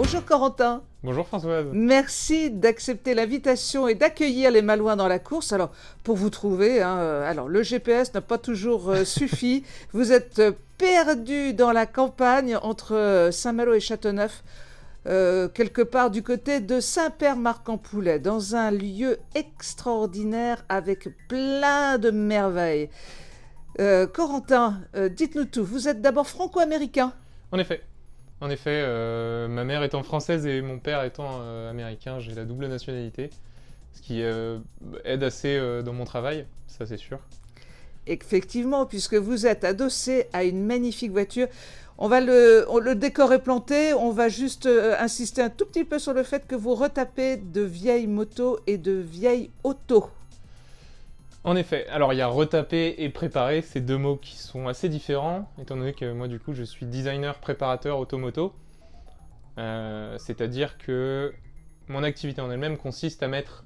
Bonjour Corentin. Bonjour Françoise. Merci d'accepter l'invitation et d'accueillir les Malouins dans la course. Alors, pour vous trouver, alors le GPS n'a pas toujours suffi. Vous êtes perdu dans la campagne entre Saint-Malo et Châteauneuf, quelque part du côté de Saint-Père-Marc-en-Poulet, dans un lieu extraordinaire avec plein de merveilles. Corentin, dites-nous tout. Vous êtes d'abord franco-américain. En effet, ma mère étant française et mon père étant américain, j'ai la double nationalité, ce qui aide assez dans mon travail, ça c'est sûr. Effectivement, puisque vous êtes adossé à une magnifique voiture. Le décor est planté, on va juste insister un tout petit peu sur le fait que vous retapez de vieilles motos et de vieilles autos. En effet, alors il y a retaper et préparer, c'est deux mots qui sont assez différents, étant donné que moi du coup je suis designer préparateur automoto. C'est-à-dire que mon activité en elle-même consiste à mettre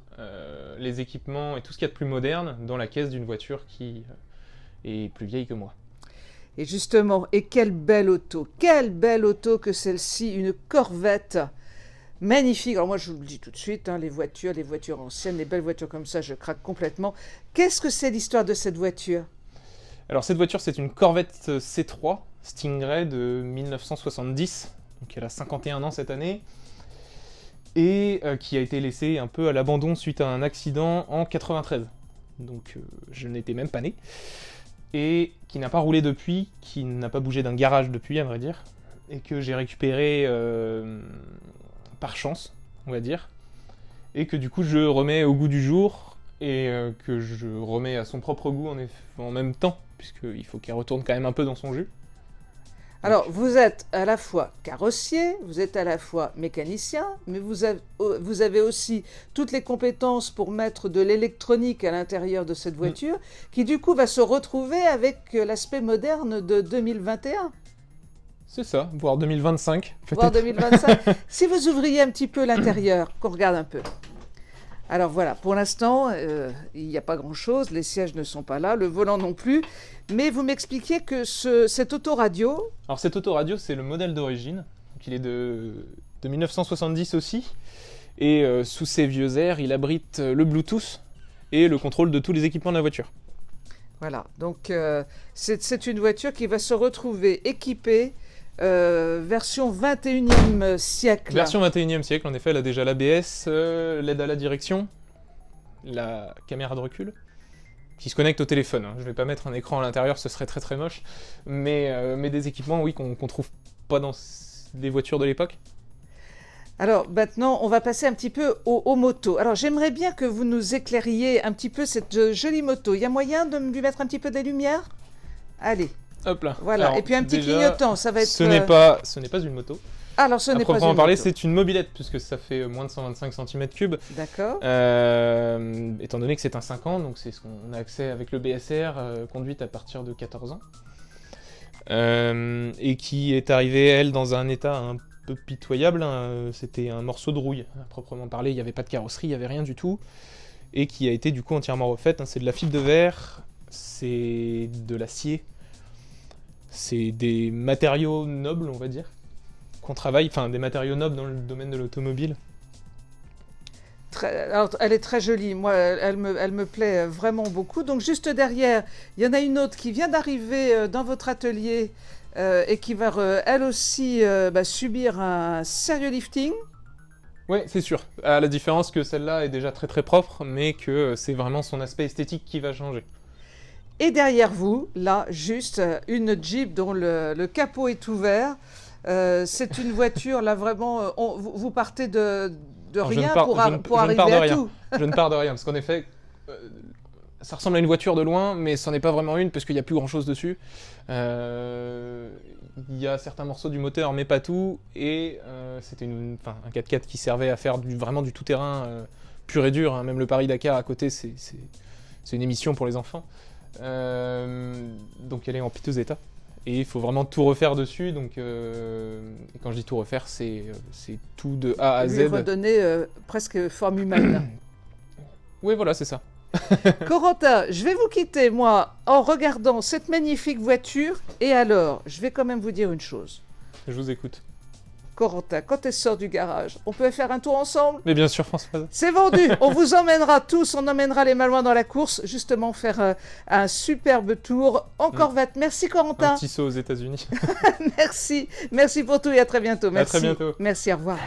les équipements et tout ce qu'il y a de plus moderne dans la caisse d'une voiture qui est plus vieille que moi. Et justement, et quelle belle auto que celle-ci, une Corvette magnifique. Alors moi je vous le dis tout de suite, les voitures anciennes, les belles voitures comme ça, je craque complètement. Qu'est-ce que c'est l'histoire de cette voiture ? Alors cette voiture c'est une Corvette C3 Stingray de 1970, donc elle a 51 ans cette année, et qui a été laissée un peu à l'abandon suite à un accident en 93. Donc je n'étais même pas né. Et qui n'a pas roulé depuis, qui n'a pas bougé d'un garage depuis à vrai dire, et que j'ai récupéré par chance, on va dire, et que du coup je remets au goût du jour, et que je remets à son propre goût en même temps, puisqu'il faut qu'elle retourne quand même un peu dans son jus. Alors, vous êtes à la fois carrossier, vous êtes à la fois mécanicien, mais vous avez aussi toutes les compétences pour mettre de l'électronique à l'intérieur de cette voiture, qui du coup va se retrouver avec l'aspect moderne de 2021. C'est ça, voire 2025. Voire 2025. Si vous ouvriez un petit peu l'intérieur, qu'on regarde un peu. Alors voilà, pour l'instant, il n'y a pas grand-chose, les sièges ne sont pas là, le volant non plus, mais vous m'expliquiez que cet autoradio... Alors cet autoradio, c'est le modèle d'origine, donc il est de 1970 aussi, et sous ses vieux airs, il abrite le Bluetooth et le contrôle de tous les équipements de la voiture. Voilà, donc c'est une voiture qui va se retrouver équipée version 21e siècle. Version 21e siècle, en effet, elle a déjà l'ABS, l'aide à la direction, la caméra de recul, qui se connecte au téléphone. Je ne vais pas mettre un écran à l'intérieur, ce serait très très moche, mais des équipements, oui, qu'on trouve pas dans des voitures de l'époque. Alors maintenant, on va passer un petit peu aux motos. Alors j'aimerais bien que vous nous éclairiez un petit peu cette jolie moto. Il y a moyen de lui mettre un petit peu des lumières ? Allez. Hop là. Voilà, alors, et puis un petit clignotant, ça va être... Ce n'est pas une moto. Alors ce n'est pas une moto. Parler, c'est une mobilette, puisque ça fait moins de 125 cm3. D'accord. Étant donné que c'est un 5 ans, donc c'est ce qu'on a accès avec le BSR, conduite à partir de 14 ans. Et qui est arrivée, elle, dans un état un peu pitoyable. C'était un morceau de rouille, à proprement parler. Il n'y avait pas de carrosserie, il n'y avait rien du tout. Et qui a été du coup entièrement refaite. C'est de la fibre de verre, c'est de l'acier. C'est des matériaux nobles, on va dire, qu'on travaille, enfin des matériaux nobles dans le domaine de l'automobile. Alors, elle est très jolie, moi elle me plaît vraiment beaucoup. Donc juste derrière, il y en a une autre qui vient d'arriver dans votre atelier et qui va elle aussi subir un sérieux lifting. Oui, c'est sûr, à la différence que celle-là est déjà très très propre, mais que c'est vraiment son aspect esthétique qui va changer. Et derrière vous, là, juste une Jeep dont le capot est ouvert. C'est une voiture, là, vraiment, vous partez de rien pour arriver à tout. Je ne pars de rien, parce qu'en effet, ça ressemble à une voiture de loin, mais ce n'est pas vraiment une, parce qu'il n'y a plus grand-chose dessus. Il y a certains morceaux du moteur, mais pas tout, et c'était un 4x4 qui servait à faire vraiment du tout-terrain pur et dur. Même le Paris-Dakar à côté, c'est une émission pour les enfants. Donc elle est en piteux état et il faut vraiment tout refaire dessus, donc et quand je dis tout refaire, c'est tout de A à Z. Lui redonner presque forme humaine. Oui, voilà, c'est ça. Corentin, je vais vous quitter, moi, en regardant cette magnifique voiture, et alors, je vais quand même vous dire une chose. Je vous écoute. Corentin, quand elle sort du garage, on peut faire un tour ensemble? Mais bien sûr, Françoise. C'est vendu. On vous emmènera tous, on emmènera les Malouins dans la course, justement faire un superbe tour en Corvette. Merci Un Corentin. petit saut aux États-Unis. Merci pour tout et à très bientôt. Merci. À très bientôt. Merci, au revoir.